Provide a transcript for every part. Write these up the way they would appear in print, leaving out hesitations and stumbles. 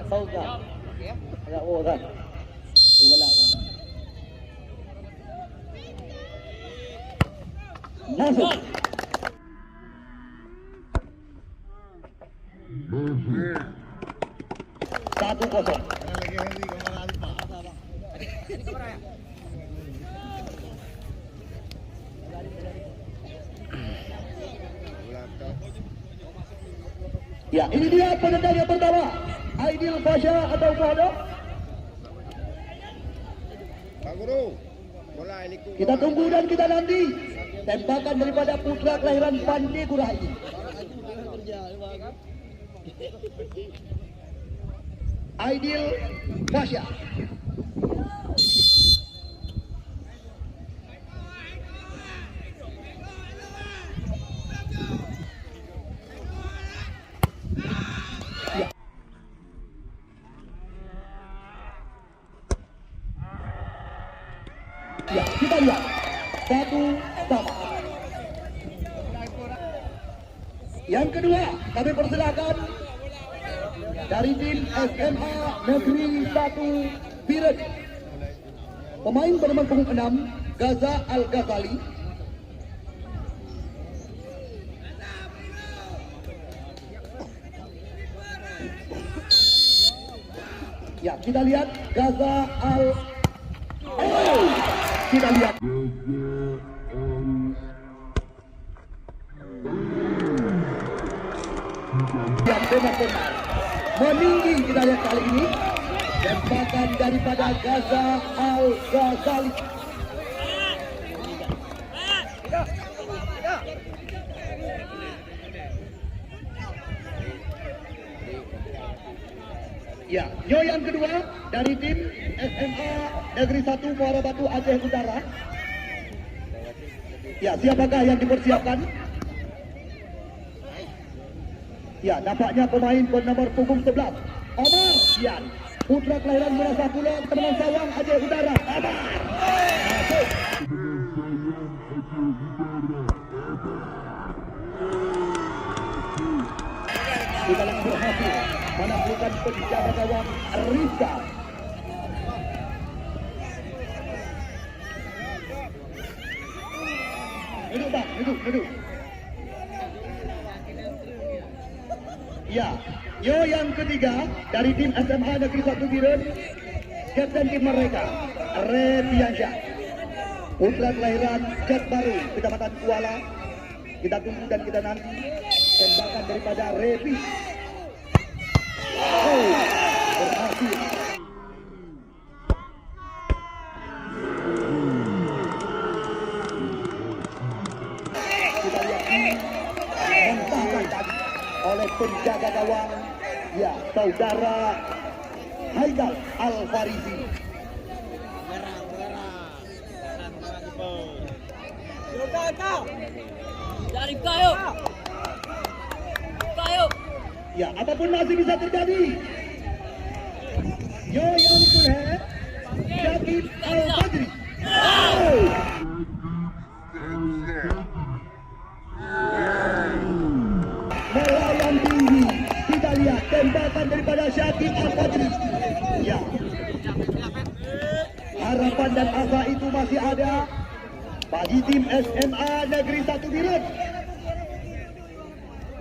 Sauga. Agak kan. Wala kan. Masuk. Satu kosong. Ya, ini dia penendang yang pertama. Aidil Fasha atau Fahdo. Pak Guru, bola ini Kita tunggu dan kita nanti tembakan daripada putra kelahiran Pandi Kurai. Aidil Fasha. Ya, kita lihat satu sama. Yang kedua, kami persilakan dari tim SMA Negeri 1 Biren. Pemain bernomor punggung 6, Gaza Al-Ghazali. Ya, kita lihat Gaza kita lihat yang benar-benar meninggi. Kita lihat kali ini tembakan daripada Gaza Al-Ghazali. Ya, yo yang kedua dari tim SMA Negeri 1 Muara Batu Aceh Utara. Ya, siapakah yang dipersiapkan? Ya, nampaknya pemain bernomor punggung 11, Omar Sian, putra kelahiran Merasa Pulau, Teman Sawang Aceh Utara. Omar masuk. Kita yang berhasil menaklukkan penjaga gawang Rizka. Duduk bang, duduk. Ya, yo yang ketiga dari tim SMA Negeri 1 Biren, kapten tim mereka, Repiansyah, putra kelahiran Jat Baru, Kecamatan Kuala. Kita tunggu dan kita nanti tembakan daripada Repi. Oh, berhasil. Kita lihat ini mentahkan tadi oleh penjaga gawang, ya, saudara Haidal Al-Farizi. Dari kayu. Ya, apapun masih bisa terjadi. Yo yang kedua, Syakib Al-Fajri. Oh. Melayang tinggi. Kita lihat tembakan daripada Syakib Al-Fajri. Ya. Harapan dan asa itu masih ada bagi tim SMA Negeri 1 Biren.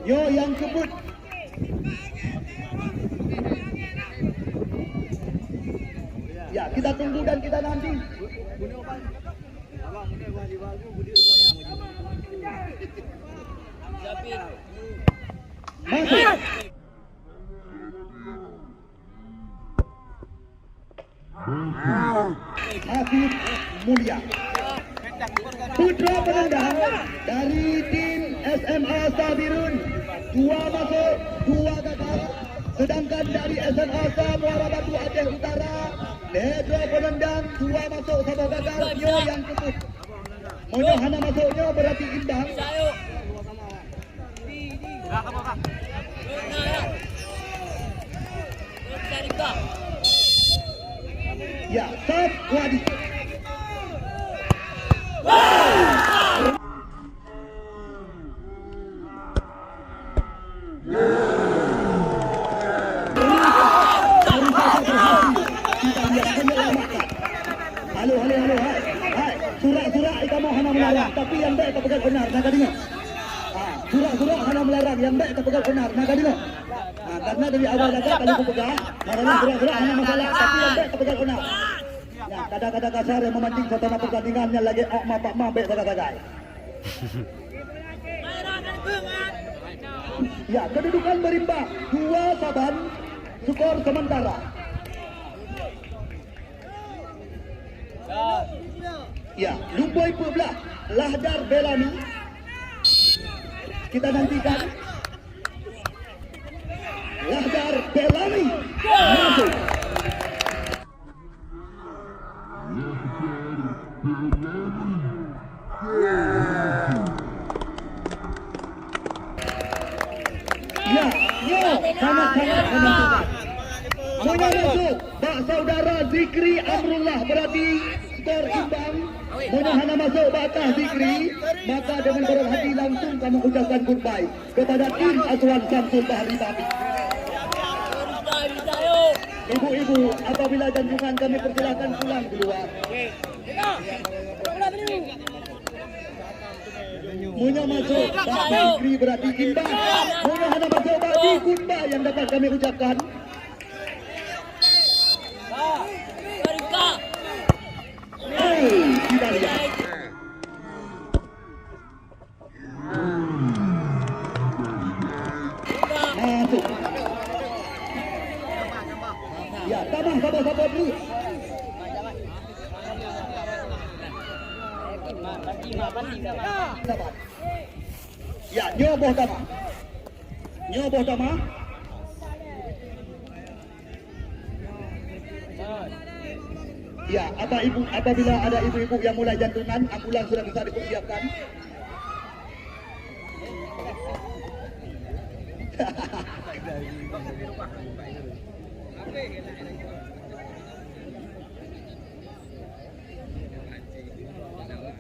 Yo yang kebut. Ya, kita tunggu dan kita nanti. Masuk. Hafid Mulia, putra penendang dari tim SMA Sabirun, 2 masuk, 2 gagal. Sedangkan dari SMA Muara Batu Aceh Utara, Nedro penendang 2 masuk, 1 gagal. Yo yang kebut. Monohana masuknya berarti imbang. Ya, Saf Wadi. melarang yang baik terpegang benar. Nah tadi loh. Nah, karena dari awal laga kali aku pegang, karena gerak-gerak hanya masalah, tapi yang baik terpegang benar. Ya, kata-kata kasar yang memancing suasana pertandingannya lagi pak mabek sagai-sagai. Ya, kedudukan berimbang 2 saban, skor sementara. Ya, Lumboy Puebla, Lahjar Belani. Kita nantikan. Lahjar Belani masuk. Ya, sangat-sangat menentukan. Monya masuk, Pak Saudara Zikri Amrullah, berarti skor imbang. Monya hana masuk batas Zikri, maka dengan berat hati langsung kami ucapkan goodbye kepada tim asuhan Samsul Bahari Babi. Ibu-ibu, apabila jantungan kami persilakan pulang keluar. Monya masuk, Pak Zikri berarti imbang. Monya hana masuk, bagi goodbye yang dapat kami ucapkan. Kita lihat. Masuk. Ya, tambah sabar dulu. Ya, nyoboh tama. Ya, apabila ada ibu-ibu yang mulai jantungan, ambulans sudah bisa dipersiapkan.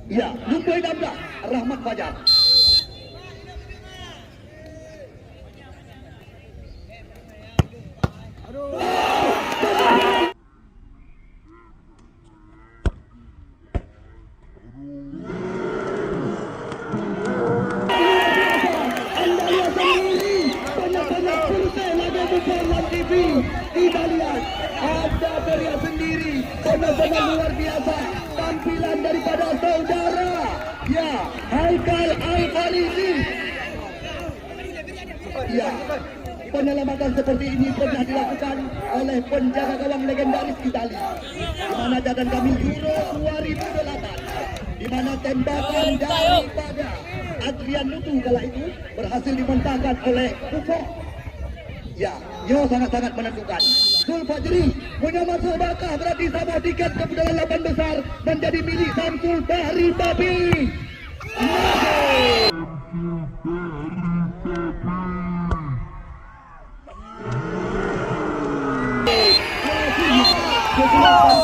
Ya, Lumboy 16, Rahmat Fajar. Kita lihat, ada teriak sendiri, benar-benar luar biasa tampilan daripada saudara. Ya, Haikal Al-Farizi. Ya, penyelamatan seperti ini pernah dilakukan oleh penjaga gawang legendaris Itali, di mana catatan kami Euro 2008, di mana tembakan daripada Adrian Mutu kala itu berhasil dimentahkan oleh Buffon. Ya, sangat-sangat menentukan. Zul Fajri punya masuk bakah, berarti sama tiket ke putaran 8 besar menjadi milik Samsul Bahari Babi. Masuk.